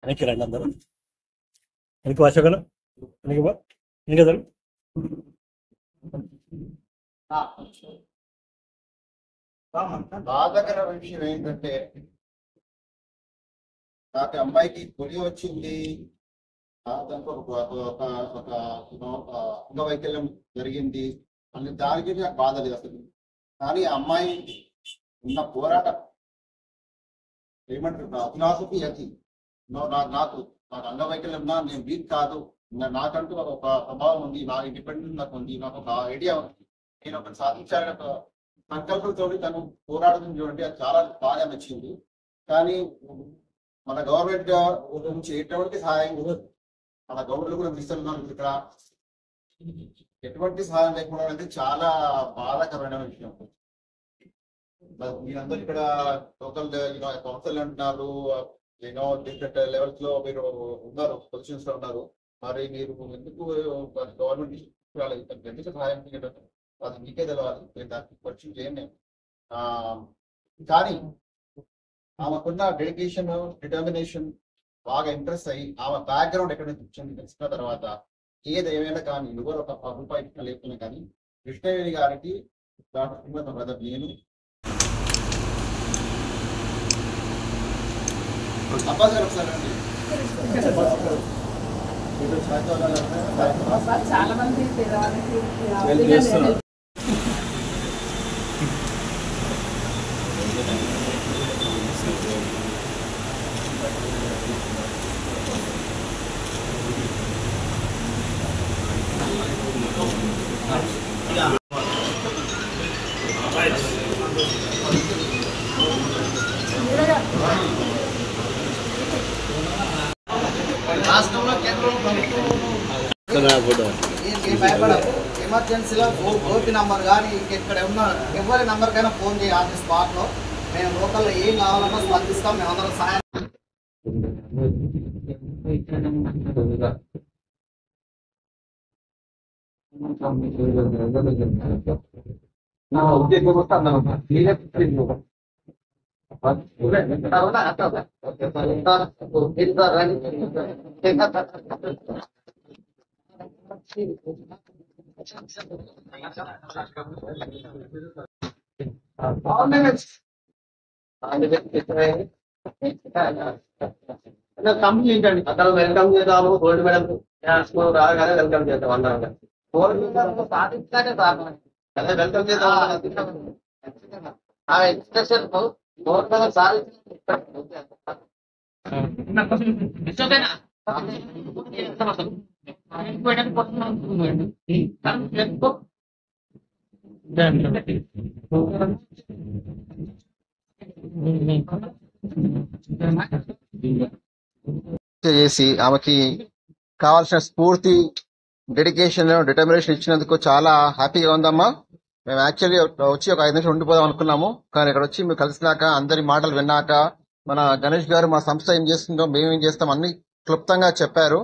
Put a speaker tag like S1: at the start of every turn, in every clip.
S1: వెనక్కి రండి అందరూ. వెనక్కి అశోకను వెనక్కి బా ఇంకా జరుగు.
S2: బాధాకర విషయం ఏంటంటే నాకు అమ్మాయికి పొడి వచ్చింది, దాంట్లో ఒక అంగవైకల్యం జరిగింది అని దానికి నాకు బాధ లేదు అసలు. కానీ ఆ అమ్మాయి ఉన్న పోరాటం ఏమంటారు ఫిలాసఫీ అది. నాకు నాకు అంగవైకల్యం ఉన్నా నేను వీక్ కాదు, నాకంటూ ఒక ప్రభావం ఉంది, నా ఇండిపెండెన్స్ నాకు ఉంది, నాకు ఒక ఐడియా ఉంది, నేను ఒకటి సాధించాలని ఒక సంకల్పంతో తను పోరాటం చూడండి, అది చాలా బాగా నచ్చింది. కానీ మన గవర్నమెంట్ నుంచి ఎటువంటి సహాయం మన గవర్నమెంట్ కూడా ఇస్తున్నారు, ఇక్కడ ఎటువంటి సహాయం లేకుండా అనేది చాలా బాధాకరమైన విషయం. మీరందరూ ఇక్కడ లోకల్ కౌన్సిల్ అంటున్నారు, డిఫరెంట్ లెవెల్స్ లో మీరు ఉన్నారు, పొజిషన్స్ లో ఉన్నారు. మరి మీరు ఎందుకు గవర్నమెంట్ ఎందుకు సహాయం చేయడం అది మీకే తెలవాలి, దానికి క్వశ్చన్ చేయండి. కానీ ఆమెకున్న డెడికేషన్, డిటర్మినేషన్ బాగా ఇంట్రెస్ట్ అయ్యి ఆమె బ్యాక్గ్రౌండ్ ఎక్కడ నుంచి తెలిసిన తర్వాత ఏది ఏమైనా కానీ ఎవరు ఒక రూపాయి లేకున్నా కానీ కృష్ణవేణి గారికి బ్రదర్ నేను అబ్బాస్ గారు ఒకసారి అండి.
S3: చాలా మంది
S2: రాష్ట్రంలో కేంద్రంలో ఎమర్జెన్సీలో ఓపీ నంబర్ కానీ ఇక్కడ ఉన్న ఎవరి నంబర్కైనా ఫోన్ చేయాలి స్పాట్లో. మేము లోకల్లో ఏం కావాలన్నా స్పందిస్తాం, మేము అందరం సహాయం. కంప్లీట్ అండి అక్కడ వెల్కమ్ చేద్దాము, గోల్డ్ మెడల్ రాగానే వెల్కమ్ చేద్దాం అన్నాను. గోల్డ్ మెడల్ సాధించాకే అదే వెల్కమ్ చేద్దాం. ఆ ఎక్స్ప్రెషన్ గోల్డ్ మెడల్ చేసి ఆమెకి కావాల్సిన స్ఫూర్తి, డెడికేషన్, డిటర్మినేషన్ ఇచ్చినందుకు చాలా హ్యాపీగా ఉందమ్మా. మేము యాక్చువల్లీ వచ్చి ఒక 5 నిమిషాలు ఉండిపోదాం అనుకున్నాము, కానీ ఇక్కడ వచ్చి మీరు కలిసినాక అందరి మాటలు విన్నాక మన గణేష్ గారు మా సంస్థ ఏం చేస్తుందో మేమేం చేస్తాం అన్ని క్లుప్తంగా చెప్పారు.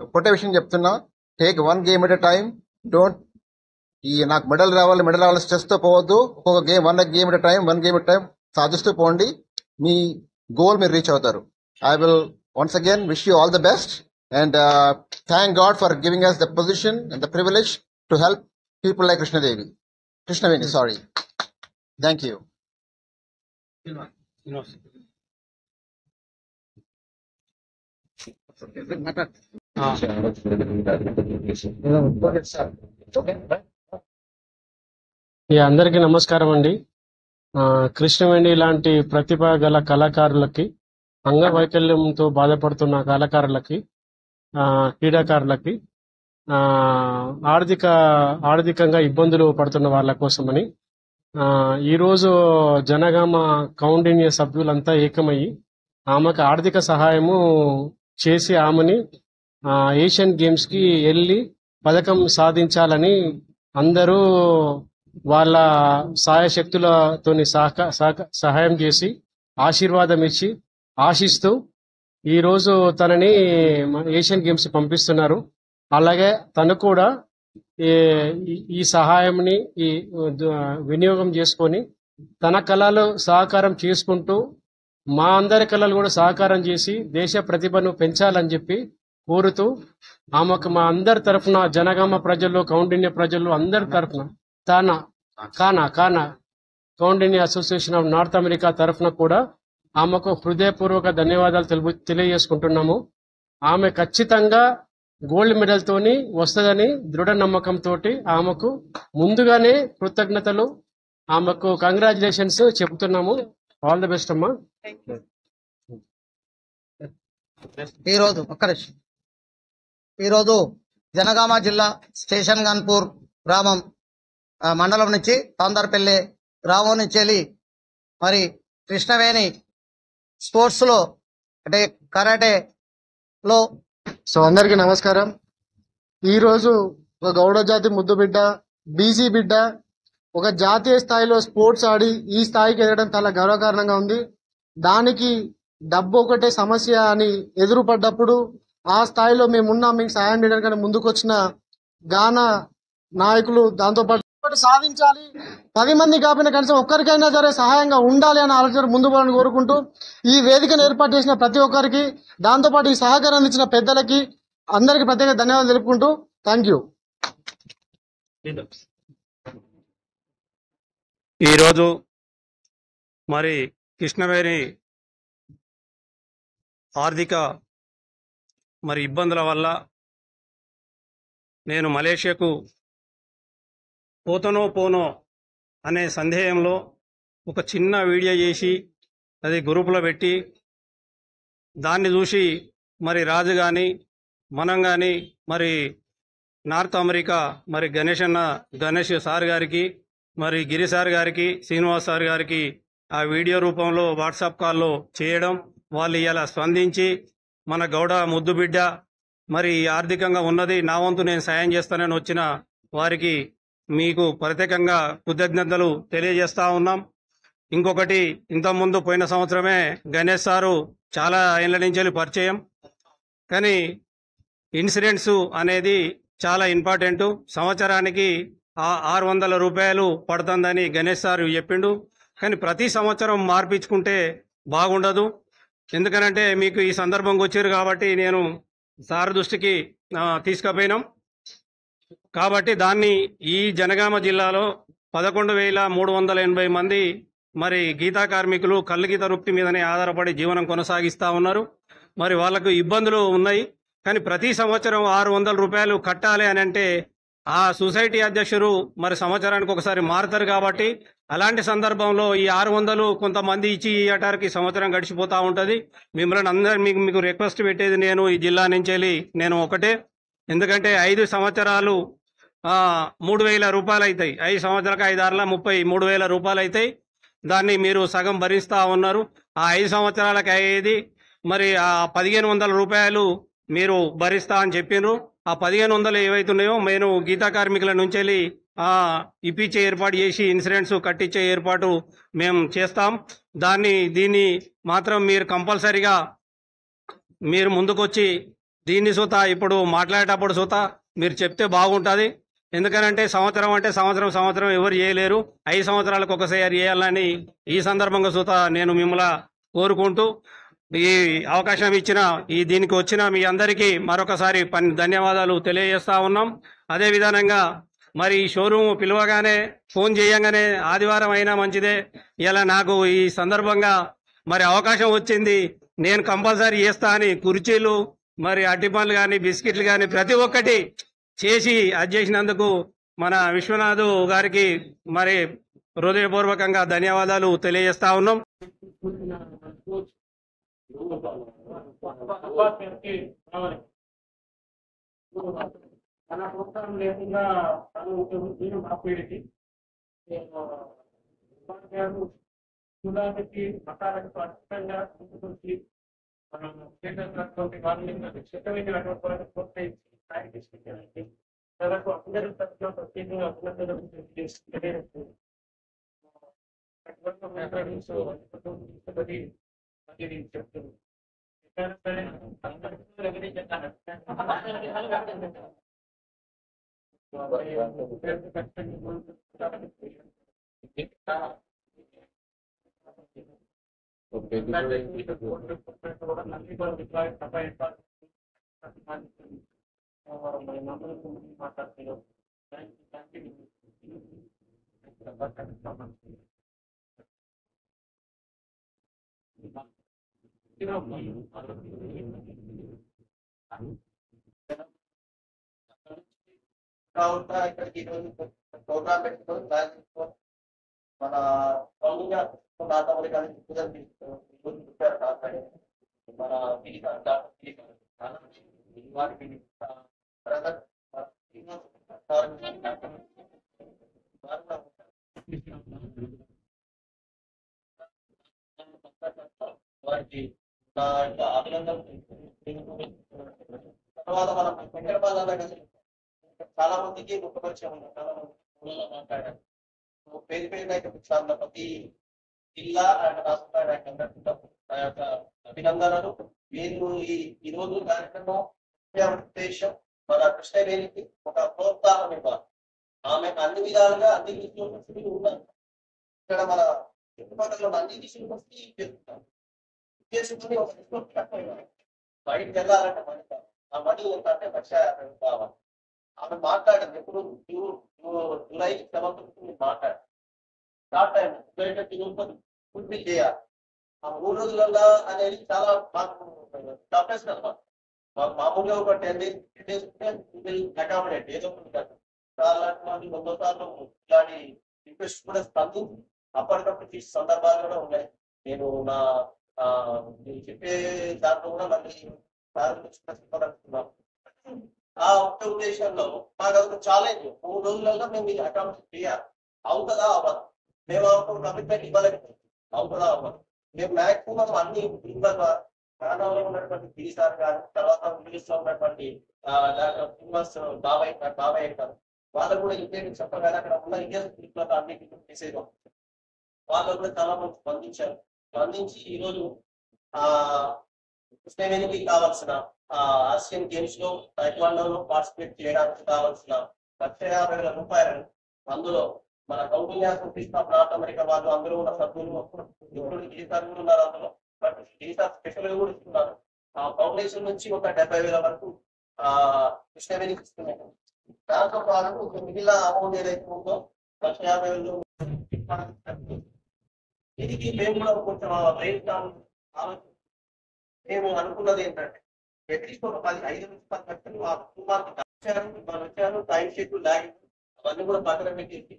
S2: ఒకటే విషయం చెప్తున్నా, take 1 game at a time. Don't నాకు మెడల్ రావాలి స్ట్రెస్ తో పోవద్దు. ఒక్కొక్క game 1 game at a time, 1 game at time సాధిస్తూ పోండి. మీ గోల్ మీరు రీచ్ అవుతారు. I will once again wish you all the best and thank God for giving us the position and the privilege to help people like Krishnaveni, sorry. Thank you.
S4: అందరికీ నమస్కారం అండి. కృష్ణవేణి లాంటి ప్రతిభ గల కళాకారులకి, అంగవైకల్యంతో బాధపడుతున్న కళాకారులకి, క్రీడాకారులకి, ఆర్థికంగా ఇబ్బందులు పడుతున్న వాళ్ళ కోసమని ఈరోజు జనగామ కౌండిన్య సభ్యులంతా ఏకమయ్యి ఆమెకు ఆర్థిక సహాయము చేసి ఆమెని ఏషియన్ గేమ్స్ కి వెళ్ళి పథకం సాధించాలని అందరూ వాళ్ళ సాయశక్తులతోని సహాయం చేసి ఆశీర్వాదం ఇచ్చి ఆశిస్తూ ఈరోజు తనని ఏషియన్ గేమ్స్ పంపిస్తున్నారు. అలాగే తను కూడా ఈ సహాయంని వినియోగం చేసుకొని తన కళలు సహకారం చేసుకుంటూ మా అందరి కళలు కూడా సహకారం చేసి దేశ ప్రతిభను పెంచాలని చెప్పి కోరుతూ ఆమెకు మా అందరి తరఫున జనగామ ప్రజలు కౌండిన్య ప్రజలు అందరి తరఫున తానా కానా కానా Kaundinya association of north America తరఫున కూడా ఆమెకు హృదయపూర్వక ధన్యవాదాలు తెలియజేసుకుంటున్నాము. ఆమె ఖచ్చితంగా గోల్డ్ మెడల్ తోని వస్తుందని దృఢ నమ్మకంతో ఆమెకు ముందుగానే కృతజ్ఞతలు, ఆమెకు కంగ్రాచులేషన్స్ చెబుతున్నాము. ఆల్ ది బెస్ట్ అమ్మా.
S3: ఈరోజు జనగామ జిల్లా స్టేషన్ గన్పూర్ గ్రామం మండలం నుంచి తాందర్పల్లి గ్రామం నుంచి వెళ్ళి మరి కృష్ణవేణి స్పోర్ట్స్ లో అంటే కరాటేలో
S5: సో అందరికీ నమస్కారం. ఈరోజు ఒక గౌడ జాతి ముద్దు బిడ్డ, బీసీ బిడ్డ ఒక జాతీయ స్థాయిలో స్పోర్ట్స్ ఆడి ఈ స్థాయికి ఎదగడం చాలా గర్వకారణంగా ఉంది. దానికి డబ్బు ఒకటే సమస్య అని ఎదురుపడ్డప్పుడు ఆ స్థాయిలో మేమున్నాం, మీకు సాయం చేయడానికి ముందుకొచ్చిన గానా నాయకులు దాంతోపాటు సాధించాలి, 10 మంది కాకపోయినా కనీసం ఒక్కరికైనా సరే సహాయంగా ఉండాలి అనే ఆలోచన ముందు పోవాలని కోరుకుంటూ ఈ వేదికను ఏర్పాటు చేసిన ప్రతి ఒక్కరికి, దాంతోపాటు ఈ సహకారం అందించిన పెద్దలకి అందరికి ప్రత్యేక ధన్యవాదాలు తెలుపుకుంటూ థ్యాంక్ యూ.
S6: ఈరోజు మరి కృష్ణవేణి ఆర్థిక మరి ఇబ్బందుల వల్ల నేను మలేషియాకు పోనో అనే సందేహంలో ఒక చిన్న వీడియో చేసి అది గ్రూపులో పెట్టి దాన్ని చూసి మరి రాజు కానీ మనం కానీ మరి నార్త్ అమెరికా మరి గణేష్ సార్ గారికి, మరి గిరి సార్ గారికి, శ్రీనివాస్ సార్ గారికి ఆ వీడియో రూపంలో వాట్సాప్ కాల్లో చేయడం, వాళ్ళు ఇలా స్పందించి మన గౌడ ముద్దు బిడ్డ మరి ఆర్థికంగా ఉన్నది, నా వంతు నేను సాయం చేస్తానని వచ్చిన వారికి మీకు ప్రత్యేకంగా కృతజ్ఞతలు తెలియజేస్తా ఉన్నాం. ఇంకొకటి, ఇంతకుముందు పోయిన సంవత్సరమే గణేష్ సారు చాలా ఏళ్ళ నుంచి పరిచయం, కానీ ఇన్సూరెన్స్ అనేది చాలా ఇంపార్టెంట్. సంవత్సరానికి 600 రూపాయలు పడుతుందని గణేష్ సార్ చెప్పిండు. కానీ ప్రతి సంవత్సరం మార్పించుకుంటే బాగుండదు. ఎందుకనంటే మీకు ఈ సందర్భంగా వచ్చారు కాబట్టి నేను సార్ దృష్టికి తీసుకుపోయినాం. కాబట్టి దాన్ని ఈ జనగామ జిల్లాలో 11,380 మంది మరి గీతా కార్మికులు కళ్ళు గీత వృత్తి మీదనే ఆధారపడి జీవనం కొనసాగిస్తూ ఉన్నారు. మరి వాళ్ళకు ఇబ్బందులు ఉన్నాయి. కానీ ప్రతి సంవత్సరం 600 రూపాయలు కట్టాలి అని అంటే ఆ సొసైటీ అధ్యక్షుడు మరి సంవత్సరానికి ఒకసారి మారుతారు. కాబట్టి అలాంటి సందర్భంలో ఈ 600 కొంతమంది ఇచ్చి ఇయ్యటానికి సంవత్సరం గడిచిపోతూ ఉంటుంది. మిమ్మల్ని అందరూ మీకు రిక్వెస్ట్ పెట్టేది నేను ఈ జిల్లా నుంచి వెళ్ళి నేను ఒకటే, ఎందుకంటే 5 సంవత్సరాలు 3,000 రూపాయలు అవుతాయి. 5 సంవత్సరాలకు 5 ఆరుల 33,000 రూపాయలు అవుతాయి. దాన్ని మీరు సగం భరిస్తూ ఉన్నారు. ఆ 5 సంవత్సరాలకు అయ్యేది మరి ఆ 1,500 రూపాయలు మీరు భరిస్తా అని చెప్పినారు. ఆ 1,500 ఏవైతున్నాయో నేను గీతా కార్మికుల నుంచి వెళ్ళి ఇప్పించే ఏర్పాటు చేసి ఇన్సూరెన్స్ కట్టించే ఏర్పాటు మేము చేస్తాం. దీన్ని మాత్రం మీరు కంపల్సరిగా మీరు ముందుకొచ్చి దీన్ని సుతా ఇప్పుడు మాట్లాడేటప్పుడు సుతా మీరు చెప్తే బాగుంటుంది. ఎందుకనంటే సంవత్సరం అంటే సంవత్సరం ఎవరు చేయలేరు. 5 సంవత్సరాలకు ఒకసారి చేయాలని ఈ సందర్భంగా సుతా నేను మిమ్మల్ని కోరుకుంటూ ఈ అవకాశం ఇచ్చిన దీనికి వచ్చిన మీ అందరికీ మరొకసారి ధన్యవాదాలు తెలియజేస్తా ఉన్నాం. అదే విధానంగా మరి ఈ షోరూమ్ పిలవగానే ఫోన్ చేయగానే ఆదివారం అయినా మంచిదే, ఇలా నాకు ఈ సందర్భంగా మరి అవకాశం వచ్చింది, నేను కంపల్సరీ చేస్తా అని కుర్చీలు మరి అట్టిపండ్లు కానీ బిస్కెట్లు కానీ ప్రతి ఒక్కటి చేసి అది చేసినందుకు మన విశ్వనాథ్ గారికి మరి హృదయపూర్వకంగా ధన్యవాదాలు తెలియజేస్తా ఉన్నాం.
S4: తన ప్రోత్సాహం లేకుండా చూడడానికి మతాలకు అర్థంగా ముందుకొచ్చి మనం చేసినటువంటి వాళ్ళని చట్టమైనటువంటి వాళ్ళని ప్రోత్సహించి సాయం తీసుకెళ్ళడానికి దాదాపు అందరూ తరఫున ప్రత్యేకంగా అభినందనలు తెలియజేస్తుంది. చెప్తుంది
S3: ఇక్కడికి ఈరోజు ప్రోగ్రామ్ పెట్టుకొని ప్లాన్ చేసుకొని మన కౌన్గా నాతమరి కానీ చెప్పారు మాట్లాడి మన వారికి వారికి నా యొక్క అభినందనలు. తర్వాత మనం వెంకటపాదాల చాలా మందికి గొప్ప పరిచయం ఉంది, చాలా మంది మాట్లాడారు. పేరు పేరుగా చాలా ప్రతి జిల్లా అండ్ రాష్ట్ర నా యొక్క అభినందనలు. మీరు ఈ రోజు కార్యక్రమం ఉద్దేశం మన కృష్ణవేణికి ఒక ప్రోత్సాహం ఇవ్వాలి. ఆమెకు అన్ని విధాలుగా అన్ని విషయాలు ఉన్నారు. ఇక్కడ మన చుట్టుపక్కల అన్ని విషయాలు వస్తే చేస్తున్నాం చేసుకుని ఒక బయటకు వెళ్ళాలంటే మనీ కావాలి. ఆ మనీ ఏంటంటే 1,50,000 కావాలి. ఆమె మాట్లాడింది ఎప్పుడు జూలై 7 మాట్లాడారు. స్టార్ట్ అయింది జూలై తిరుగుతుంది ఫుల్ఫిల్ చేయాలి. ఆ 3 రోజులలో అనేది చాలా టఫెస్ట్ అనమాట. మాకు మామూలుగా ఒక 10 days అకామిడేట్ ఏదో ఉంటుంది. చాలా మంది 100 సార్లు ఇలాంటి రిక్వెస్ట్ కూడా స్పందించి అప్పటికప్పుడు తీసే సందర్భాలు కూడా ఉన్నాయి. నేను నేను చెప్పే దాంట్లో కూడా మళ్ళీ ప్రారంభించుకున్నాను. ఆ ఒక్క ఉద్దేశంలో మాకు అదొక ఛాలెంజ్. 3 రోజులలో మేము ఇది అకామిడేట్ చేయాలి. అవుతుందా అవ్వదు. మేము కమిట్మెంట్ ఇవ్వలేదు. అవుతుందా అవ్వదు. మేము మ్యాక్సిమం అన్ని ప్రాణంలో ఉన్నటువంటి గిరిసార్ గారు, తర్వాత ఇంగ్లీష్ లో ఉన్నటువంటి శ్రీనివాస్ బాబాయ్ గారు, వాళ్ళకు కూడా ఇండియన్ చెప్పగానే అక్కడ ఉన్న ఇండియన్ అన్ని మెసేజ్ వాళ్ళు కూడా చాలా మంది స్పందించి ఈరోజు కృష్ణవేణికి కావాల్సిన ఆసియన్ గేమ్స్ లో టైక్వాండోలో పార్టిసిపేట్ చేయడానికి కావాల్సిన 1,50,000 రూపాయలను అందులో మన కౌటిల్య కృష్ణ నార్త్ అమెరికా వాళ్ళు అందరూ ఉన్న సభ్యులు ఇప్పుడు గిరిసార్ కూడా ఉన్నారు. అందులో బట్ గిరిసార్ స్పెషల్ గా కూడా ఇస్తున్నారు. ఆ ఫౌండేషన్ నుంచి ఒక 70,000 వరకు కృష్ణవేణికి ఇస్తున్నారు. దాంతో పాటు మిగిలిన అమౌంట్ ఏదైతే ఉందో 1,50,000 దీనికి మేము కూడా కొంచెం మేము అనుకున్నది ఏంటంటే అట్లీస్ట్ ఒక 5 నుంచి 10 లక్షలు ఆ కుటుంబానికి వచ్చారు. టైం షెడ్యూల్ లాగి అవన్నీ కూడా పక్కన పెట్టేసి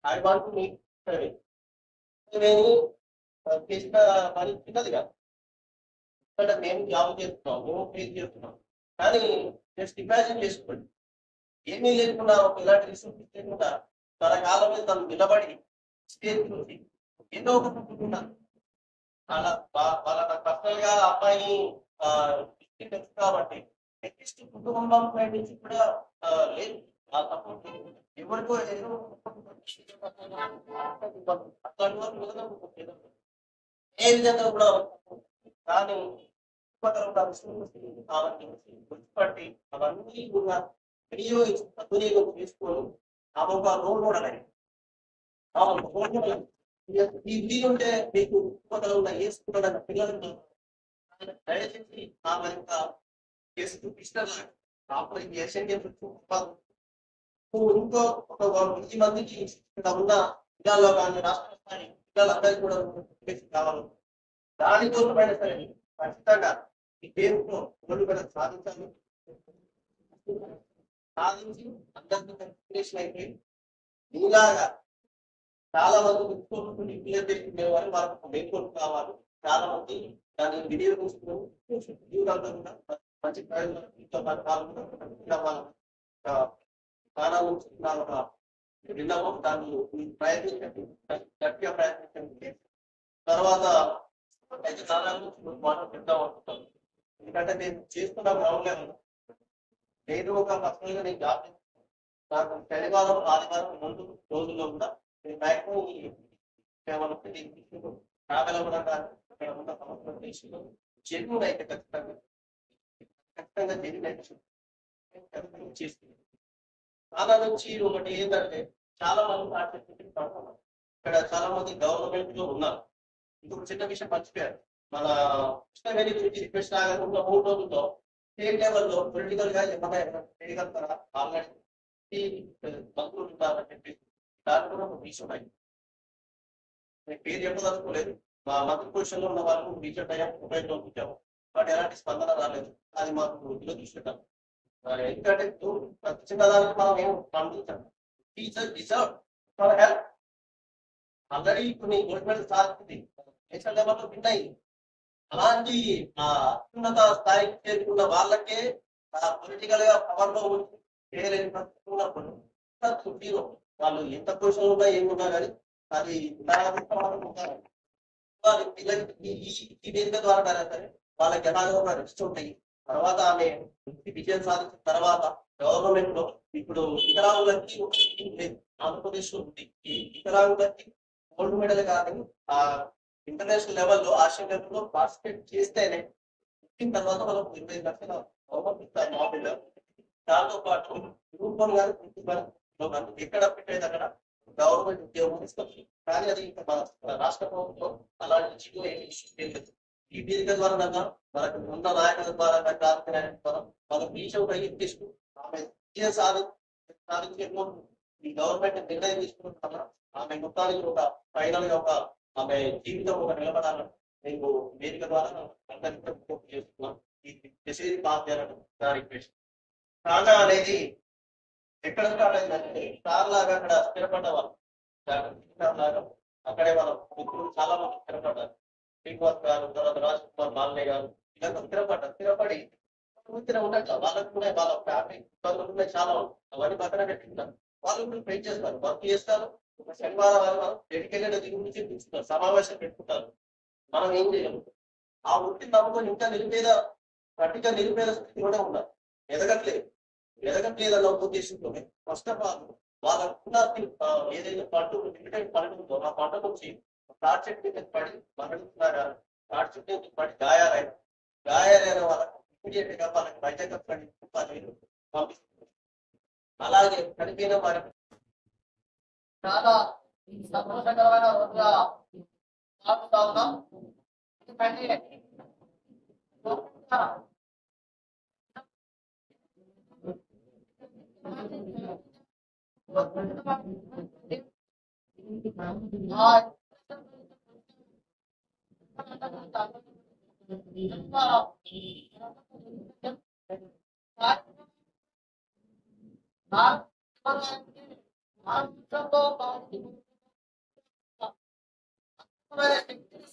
S3: ఐ వాంట్ టు మీట్ నేను చేసిన పని చిన్నది కాదు. ఇక్కడ మేము జాబ్ చేస్తున్నాం, మేము ఫేస్ చేస్తున్నాం. కానీ జస్ట్ ఇమాజిన్ చేసుకోండి, ఏమీ లేకుండా ఒక ఇలాంటి రిసోర్సెస్ లేకుండా తన కాలం మీద తను నిలబడి స్టేజ్ నుంచి ఎన్నో ఒకటి అలా వాళ్ళ పర్సనల్ గా అబ్బాయిని తెలుసు కాబట్టి అట్లీస్ట్ కుటుంబం నుంచి కూడా లేదు. ఆ సపోర్ట్ ఎవరికో ఏదో ఏ విధంగా కూడా కానీ గుర్తుపట్టి అవన్నీ కూడా సద్వినియోగం చేసుకొని ఆమె ఒక రోల్ మోడల్ అయ్యి ఈ వీలుంటే మీకు చుట్టుపక్కల ఉన్న వేసుకుంటాడన్న పిల్లలను దయచేసి ఆమె యొక్క కేసు చూపిస్తారు. అప్పుడు ఏషియన్ గేమ్స్ ఇంకో ఒక 10 మందికి ఇక్కడ ఉన్న జిల్లాలో కానీ రాష్ట్ర స్థాయి జిల్లాలందరికీ కూడా కావాలి. దానికోసమైనా సరే ఖచ్చితంగా ఈ గేమ్స్లో కూడా సాధించాలి. సాధించి అందరికీ కన్సిడరేషన్ అయితే ఇలాగా చాలా మంది క్లియర్ వాళ్ళకు మేల్కొల్పు కావాలి. చాలా మంది దాన్ని వినియోగించుకుని జీవితాలతో కూడా మంచి విన్నాము. దాన్ని ప్రయత్నించండి, గట్టిగా ప్రయత్నించండి. తర్వాత అయితే చాలా మాట పెడదాం అనుకుంటాను. ఎందుకంటే నేను చేస్తున్న గ్రౌండ్ లెవెల్ నేను ఒక పర్సనల్ గా నేను జాబ్ చేస్తున్నాను. నాకు శనివారం ఆదివారం 2 రోజుల్లో కూడా నేను మ్యాక్సిమం ట్రావెల్ అవ్వడం కానీ అక్కడ ఉన్న సమస్యలు జెన్యూన్ అయితే ఖచ్చితంగా జెన్యూన్ అయితే చేస్తుంది. చాలా నుంచి ఒకటి ఏంటంటే చాలా మంది ఇక్కడ చాలా మంది గవర్నమెంట్ లో ఉన్నారు. ఇంకొక చిన్న విషయం మర్చిపోయారు. మన కృష్ణవేణి గురించి రిక్వెస్ట్ రాగకుండా 3 రోజుల్లో స్టేట్ లెవెల్లో పొలిటికల్ గా ఏమైనా చేయగలుగుతారా? ఆల్రెడీ మంత్రులు ఉంటారని చెప్పి దాని కూడా ఒక విషయం అయింది. నేను పేరు చెప్పదలుచుకోలేదు. మా మంత్రి పొజిషన్ లో ఉన్న వాళ్ళు రీసెంట్ అయ్యా 30 రోజులు ఇచ్చాము, బట్ ఎలాంటి స్పందన రాలేదు. అది మాకు దురదృష్టకరం. ఎందుకంటే చిన్నదానికి మనం ఏం పంపించాం. Teacher deserve for help. Already కొన్ని గవర్నమెంట్ సాధించింది, నేషనల్ లెవెల్లో విన్ అయింది. అలాంటి అత్యున్నత స్థాయికి చేరుకున్న వాళ్ళకే పొలిటికల్ గా పవర్ లో ఉంచి చేయలేని పరిస్థితి ఉన్నప్పుడు జీరో. వాళ్ళు ఎంత పొజిషన్ ఉన్నా ఏమున్నా కానీ అది ఈ వేదిక ద్వారా సరే వాళ్ళకి ఎలాగో రెస్ట్ ఉంటాయి. తర్వాత ఆమె విజయం సాధించిన తర్వాత గవర్నమెంట్ లో ఇప్పుడు వికలాంగులకి ఒక స్కీమ్ లేదు, ఆంధ్రప్రదేశ్ లో ఉంది. ఈ వికలాంగులకి గోల్డ్ మెడల్ కానీ ఇంటర్నేషనల్ లెవెల్లో ఆసియన్ లెవెల్లో పార్టిసిపేట్ చేస్తేనే వచ్చిన తర్వాత మనకు 20 లక్షల గవర్నమెంట్ ఇస్తారు మామూలుగా. దాంతో పాటు గ్రూప్ 1 కానీ గ్రూప్ 2 ఎక్కడ పెట్టేది అక్కడ గవర్నమెంట్ ఉద్యోగం ఇస్తుంది. కానీ అది మన రాష్ట్ర ప్రభుత్వం అలాంటి చిన్న లేదు. ఈ వేదిక ద్వారా మనకు ఉన్న నాయకుల ద్వారా మనకు విషయం తీసుకు ఆమె విజయం సాధించే ఈ గవర్నమెంట్ నిర్ణయం తీసుకుంటున్నా ఆమె మొత్తానికి ఒక ఫైనల్ గా ఒక ఆమె జీవితం ఒక నిలబడాలని నేను వేదిక ద్వారా అందరికీ చేస్తున్నాం. ఈ మెసేజ్ పాస్ చేయాలని నా రిక్వెస్ట్. కాగా అనేది ఎక్కడ స్టార్ట్ అయిందంటే స్టార్ లాగా అక్కడ స్థిరపడ్డ వాళ్ళు లాగా అక్కడే వాళ్ళ మిత్రులు చాలా మంది స్థిరపడ్డారు. శ్రీనివాస్ గారు, తర్వాత రాజ్ కుమార్ మాల్నే గారు ఇదంతా స్థిరపడి ఉండట్ల వాళ్ళకు కూడా వాళ్ళ ఫ్యామిలీ ఇబ్బందులు ఉన్నాయి చాలా. అవన్నీ పక్కన పెట్టుకుంటారు. వాళ్ళు కూడా పెయిన్ చేస్తారు, వర్క్ చేస్తారు. ఒక శనివారం డెడికేటెడ్ దీని గురించి పిలుచుకుంటారు, సమావేశం పెట్టుకుంటారు. మనం ఏం చేయగలం? ఆ వృత్తిని నమ్ముకొని ఇంకా గట్టిగా నిరుపేద స్థితి కూడా ఉండాలి. ఎదగట్లేదన్న ఉద్దేశంతోనే ఫస్ట్ ఆఫ్ ఆల్ వాళ్ళకున్న ఏదైతే పంట లిమిటెడ్ పంట ఉందో ఆ పంట నుంచి తాటి చెట్టు పడి మరణిస్తున్నారు. తాటి చెట్టు పడి గాయాలైన వాళ్ళకు ఇమీడియట్ గా వాళ్ళకి వైద్య పంపిస్తుంది. అలాగే చనిపోయిన వారికి చాలా సంతోషకరమైన రోజుగా భావిస్తా ఉన్నాం. ఎందుకంటే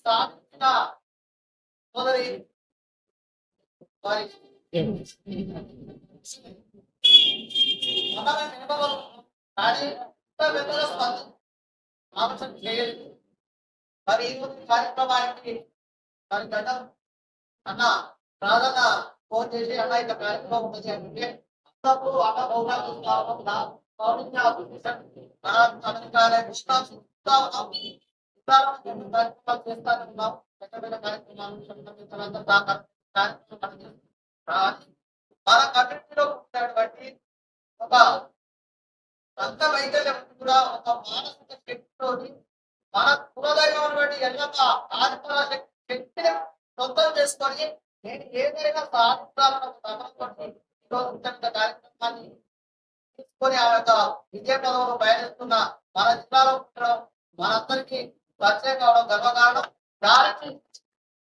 S3: సాధించిన సోదరి వారి కానీ ఆలోచన చేయలేదు. మరి ఈ కార్యక్రమానికి మరి గత అన్న ప్రాధాన్య ఫోన్ చేసి అన్న ఇట్లా కార్యక్రమం ఉంది అంటే అన్నప్పుడు అన్న చేస్తానున్నాం. పెద్ద కార్యక్రమాలు మన కమ్యూనిటీలో ఉన్నటువంటి ఒక అంత వైకల్యం కూడా ఒక మానసిక శక్తితోని మన కులదైవం ఎల్లమ్మ ఆత్మ శక్తిని సొంతం చేసుకొని నేను ఏదైనా సాధించాలన్న తపనతోటి కార్యక్రమాన్ని తీసుకొని ఆ యొక్క విజయ పదవులు బయలుస్తున్న మన జిల్లాలో ఉండడం మనందరికీ పరిచయం కావడం గర్వకారణం. దానికి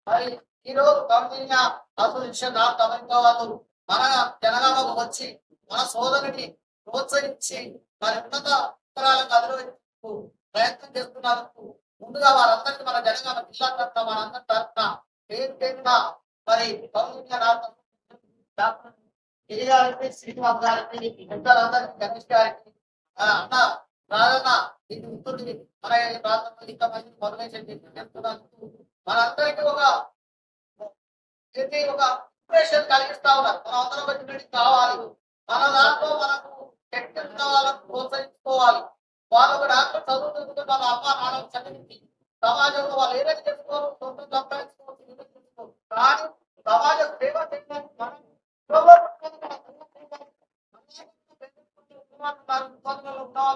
S3: మరి ఈ రోజు కౌన్సిలింగ్ అసోసియేషన్ రాష్ట్ర అమెరికా వాళ్ళు మన జనగామకు వచ్చి మన సోదరుని ప్రోత్సహించి మరి ఉన్నత ఉత్తరాలకు అధిరోహించు ప్రయత్నం చేస్తున్నందుకు ముందుగా వారందరికీ మన జనగామ జిల్లా తరఫున మనందరి తరఫున పేరున మరి గారికి శ్రీనివాస్ గారికి పెద్దలందరికీ గణేష్ గారికి అన్న రాజన్న దీని మిత్రుడిని మన ప్రాంతంలో ఇంకా మంది మొదలైన చేస్తున్నందుకు మనందరికీ ఒక ఇంప్రెషన్ కలిగిస్తా ఉన్నారు. మనం అందరం వచ్చి కావాలి. మన దాంట్లో మనకు శక్తి ఉన్న వాళ్ళని ప్రోత్సహించుకోవాలి. వాళ్ళు ఒక డాక్టర్ చదువుతుంటే వాళ్ళ అమ్మ నాన్నకు చదివించి సమాజంలో వాళ్ళు ఏదైతే చేసుకోవాలి సొంతం సంపాదించుకోవచ్చు. కానీ సమాజ సేవ చేయడానికి మనం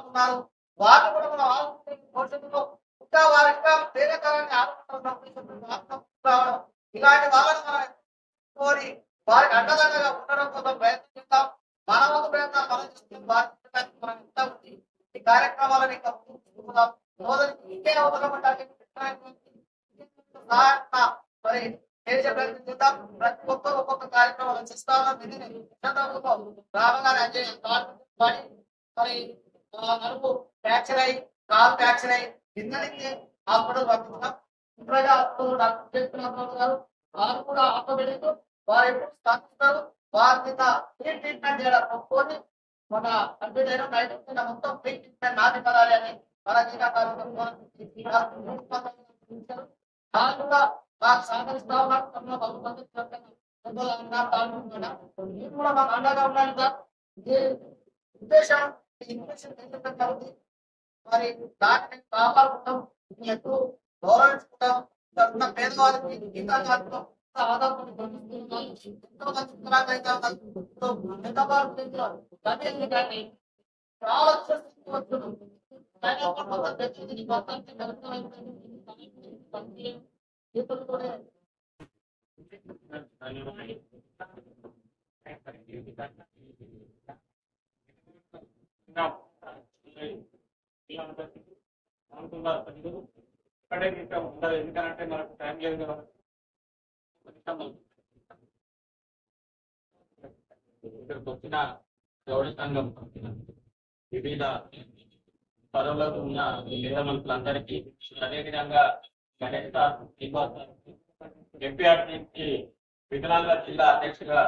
S3: ఉన్నారు. వారిని కూడా మనం ఆలోచించే భవిష్యత్తులో ఇంకా వారి ఇంకా ప్రేరకరాన్ని ఆలోచిస్తున్నాం. ఇలాంటి వాళ్ళని మనం కోరి వారికి అండదండగా ఉండడం కోసం ప్రయత్నం చేద్దాం. మన వంతు ప్రయత్నం మనం చేస్తే వారికి మనం ఎంత ఉంది ఈ కార్యక్రమాలను ఇంకా ముందుకు తీసుకుపోదాం. సోదరికి ఇంకే అవసరం మరి దేశ ప్రయత్నం చేద్దాం. ప్రతి ఒక్కొక్క కార్యక్రమాలు చేస్తాం. రామగారు అజయ్ మరి నలుపు ఫ్రాక్చర్ అయ్యి కాలు ఫ్రాక్చర్ అయ్యి కిందకి హాస్పిటల్ పంపిస్తాం. డాక్టర్ చెప్తున్నారు గారు వారు కూడా ఆటోమేటిక్ వారు ఎప్పుడు స్థాపిస్తారు. వారి మీద ఫ్రీ ట్రీట్మెంట్ చేయడం ఒప్పుకొని మన అడ్మిట్ బయట మొత్తం ఫ్రీ ట్రీట్మెంట్ నాటి పడాలి అని మన జిల్లా కార్యక్రమం కూడా మాకు సహకరిస్తా ఉన్నారు. మీరు కూడా మాకు అండగా ఉండాలి సార్. ఉద్దేశం మరి దాన్ని కాపాడుకుంటాం, ఎప్పుడు గౌరవించుకుంటాం. ఉన్న పేదవారికి గీతాలు ఆదాయం
S6: ఇక్కడే ఇంకా ఉండదు, ఎందుకంటే మనకు టైం లేదు కదా. ఇక్కడికి వచ్చిన గౌడ సంఘం వివిధ పదవులకు ఉన్న పేద మనుషులందరికీ, అదేవిధంగా గణేష్ సార్, ఎంపీఆర్ నుంచి వికలాంగ జిల్లా అధ్యక్షుగా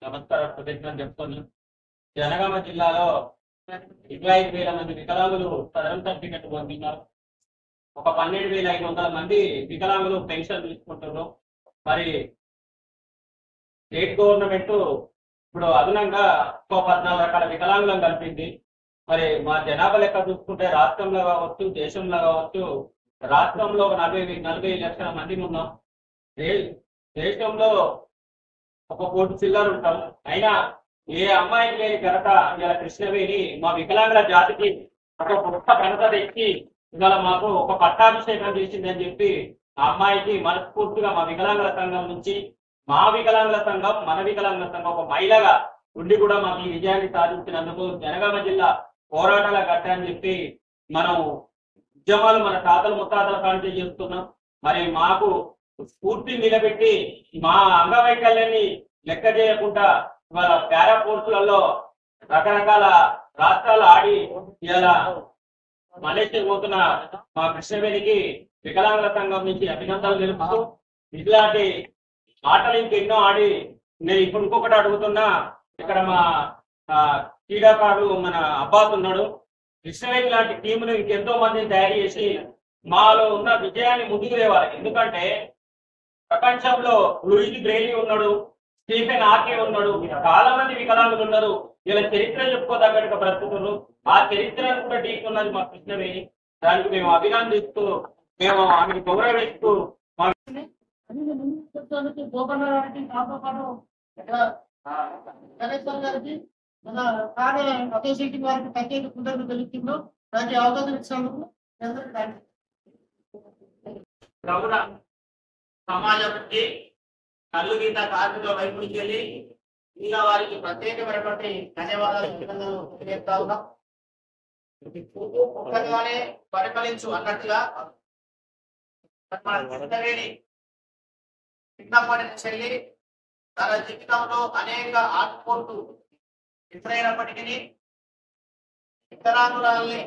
S6: నమస్కారం ప్రతిజ్ఞ చెప్తున్నాను. జనగామ జిల్లాలో 25,000 మంది వికలాంగులు సదరం సర్టిఫికెట్ పొందినారు. ఒక 12,500 మంది వికలాంగులు పెన్షన్ తీసుకుంటున్నారు. మరి స్టేట్ గవర్నమెంట్ ఇప్పుడు అదనంగా 14 రకాల వికలాంగులను కలిపింది. మరి మా జనాభా లెక్క చూసుకుంటే రాష్ట్రంలో కావచ్చు, దేశంలో కావచ్చు, రాష్ట్రంలో 40 లక్షల మంది ఉన్నాం. దేశంలో 1 కోటి చిల్లర ఉంటాం. అయినా ఏ అమ్మాయికి లేని ఘనత ఇలా కృష్ణవేణి మా వికలాంగుల జాతికి ఒక గొప్ప ఘనత తెచ్చి ఇవాళ మాకు ఒక పట్టాభిషేకం చేసిందని చెప్పి ఆ అమ్మాయికి మనస్ఫూర్తిగా మా వికలాంగుల సంఘం నుంచి, మా వికలాంగుల సంఘం, మన వికలాంగుల సంఘం ఒక మహిళగా ఉండి కూడా మాకు ఈ విజయాన్ని సాధించినందుకు జనగామ జిల్లా పోరాటాల గట్ట అని చెప్పి మనం ఉద్యమాలు మన తాతలు ముత్తాతల కాంటే చేస్తున్నాం. మరి మాకు స్ఫూర్తి నిలబెట్టి మా అంగవైకల్యాన్ని లెక్క చేయకుండా ఇవాళ పారా కోర్సులలో రకరకాల రాష్ట్రాలు ఆడి ఇలా మలేషియా పోతున్న మా కృష్ణవేణికి వికలాంగుల సంఘం నుంచి అభినందనలు తెలుపుతూ, ఇట్లాంటి ఆటలు ఇంకెన్నో ఆడి నేను ఇప్పుడు ఇంకొకటి అడుగుతున్నా. ఇక్కడ మా క్రీడాకారుడు మన అబ్బాస్ ఉన్నాడు. కృష్ణవేణి లాంటి టీమును ఇంకెంతో మందిని తయారు చేసి మాలో ఉన్న విజయాన్ని ముందుకు తేవాలి. ఎందుకంటే ప్రపంచంలో లూయిస్ బ్రెయిలీ ఉన్నాడు, స్టీఫెన్ హాకీ ఉన్నాడు, చాలా మంది వికలాంగులు ఉన్నారు. ఇలా చరిత్ర చెప్పుకోదగ్గట్టుగా బ్రతుకుతున్నారు. ఆ చరిత్రను కూడా ఢీకున్నది మా కృష్ణవేణి. దానికి మేము అభినందిస్తూ, మేము ఆమెను గౌరవిస్తూ
S5: గారికి మన కార్య అసోసియేట్ వారికి ప్రత్యేక కృతజ్ఞతలు తెలుపుతున్నాం. దానికి అవకాశం ఇచ్చినందుకు
S3: గౌడ సమాజానికి కళ్ళు గీత కార్మికుల వైపు నుంచి వెళ్ళి ఇంకా వారికి ప్రత్యేకమైనటువంటి ధన్యవాదాలు తెలియజేస్తా ఉన్నాం. ఒక్కగానే పరిపాలించు అన్నట్టుగా మన కృష్ణవేణి చిన్నప్పటి నుంచి వెళ్ళి తన జీవితంలో అనేక ఆటుపోట్లు ఎదురైనప్పటికీ వికలాంగులని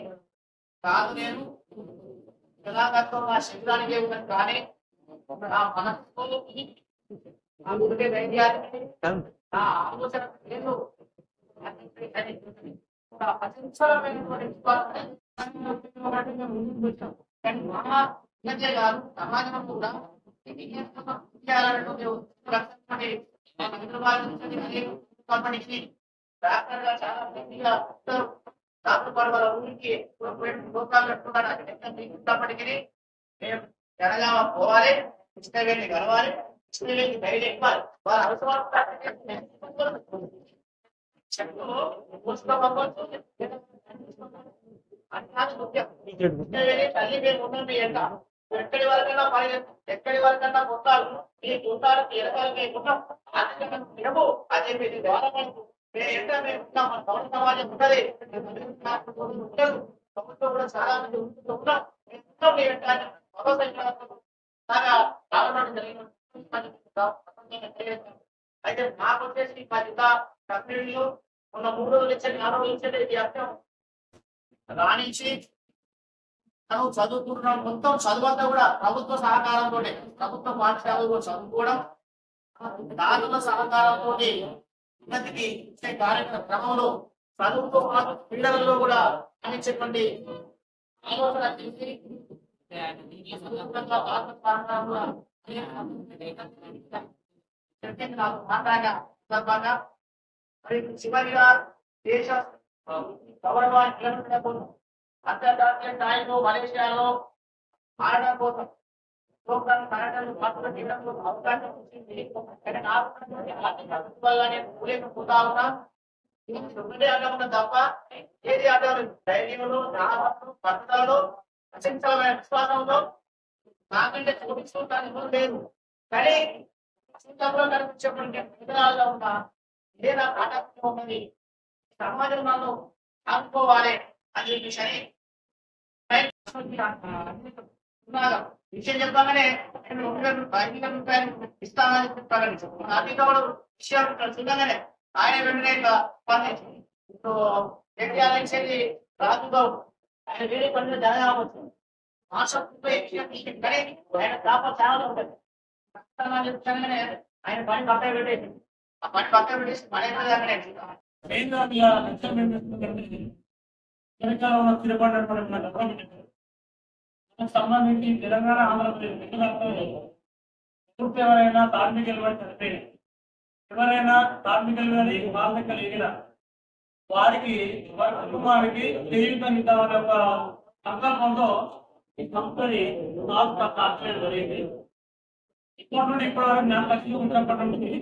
S3: కాదు, నేను వికలాంగత్వం నా శరీరానికి ఉన్నది, కానీ నా మనస్సు నా గురికే ధైర్యాన్ని నా ఆలోచన లేదు ముందుకు వచ్చాం. కానీ మా మధ్య కాదు, సమాజం కూడా కంపెనీకి డాక్టర్ గా చాలా మందిగా డాక్టర్ పడవల ఊరికి ప్రోగ్రాం పెట్టుకున్నప్పటికీ మేము జనగామ పోవాలి, కృష్ణవేణి కలవాలి, కృష్ణవేణి ధైర్యం ఇవ్వాలి. వారి అవసరాలు కృష్ణవేణి తల్లి మేము ఉన్నది ఎంత ఎక్కడి వరకైనా ఎక్కడి వరకైనా పొందాలి ఈ పొందాలు ఎరకాలు లేకుండా ఆర్థికంగా మేము అని చెప్పేసి గవర్నమెంట్ మేము ఎంత మేము ఉన్నాం మన గౌరవ సమాజం ఉన్నది ఉండదు ప్రభుత్వం కూడా చాలా మంది ఉంటున్నాం అయితే నాకు వచ్చేసి బాధ్యత కంపెనీలు ఉన్న 3 రోజులు ఇచ్చేది 4 రోజులు ఇచ్చేది ఇది అర్థం రాణించి తను చదువుకుంటున్నాం మొత్తం చదువంతా కూడా ప్రభుత్వ సహకారంతో ప్రభుత్వ పాఠశాలలు కూడా చదువుకోవడం దారుల సహకారంతో ఉన్నతికి ఇచ్చే క్రమంలో చదువుతో పాటు క్రీడలలో కూడా అందించేటువంటి ఆలోచన చేసి చివరిగా దేశ గౌరవాన్ని అంతర్జాతీయ స్థాయిలో మలేషియాలో ఆడడం కోసం పర్యటనలు చేయడంలో అవకాశం వచ్చింది. ఆర్థిక వల్లనే పోతా ఉన్నా ఒకటే ఆటలు తప్ప ఏది ఆటలు ధైర్యంలో పట్టుదలలో అచంచలమైన విశ్వాసంలో నాకంటే చూపించుకోవడానికి లేదు. కానీ జీవితంలో కనిపించేటువంటి విధానాలుగా ఉన్న ఇదే నాకు ఆటంకంగా ఉన్నది. సమాజం నన్ను ఆదుకోవాలి అని చెప్పేసి విషయం చెప్పగానే నేను 5,000 రూపాయలు ఇస్తానని చెప్పాలని అధికారులు విషయాలు చూడగానే ఆయన వెంటనే స్పందించింది. ఇప్పుడు వ్యక్తి రాజుతో ఆయన వేరే పనులు జరగవచ్చు కానీ ఆయన కాప చాలా ఉంటుంది చెప్తాగానే ఆయన పని పక్కన పెట్టేసి ఆ పని పక్కన పెట్టేసి పని
S7: తెలంగాణ స్థిరపడినటువంటి సంబంధించి తెలంగాణ ఆంధ్రప్రదేశ్ ఎవరైనా ధార్మికులు చనిపోయి ఎవరైనా ధార్మికులు కానీ మార్మికలు ఎగిన వారికి వారి కుటుంబానికి జీవితం ఇద్దామనే ఒక సంకల్పంతో ఈ సంస్థని మార్చడం జరిగింది. ఇప్పటి నుండి ఇప్పటి వరకు 4 లక్షలు ఉన్నప్పటి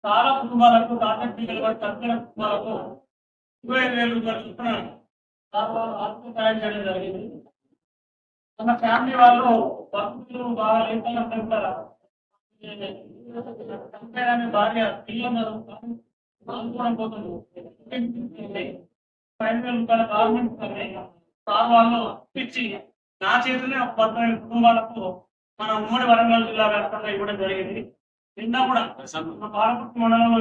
S7: చాలా కుటుంబాలకు ధార్మికులు చనిపోయిన కుటుంబాలకు 25,000 రూపాయలు చొప్పున ఆర్థిక సాయం చేయడం జరిగింది. మన ఫ్యామిలీ వాళ్ళు భక్తులు బాగా లేకుండా భార్య పిల్లలు అనుకోవడం పోతుంది 5,000 రూపాయల గవర్నమెంట్ సార్ వాళ్ళు ఇచ్చి నా చేతిలో 19 కుటుంబాలకు మన ఉమ్మడి వరంగల్ జిల్లా వ్యాప్తంగా ఇవ్వడం జరిగింది. నిన్న కూడా పాలపుట్టు మండలంలో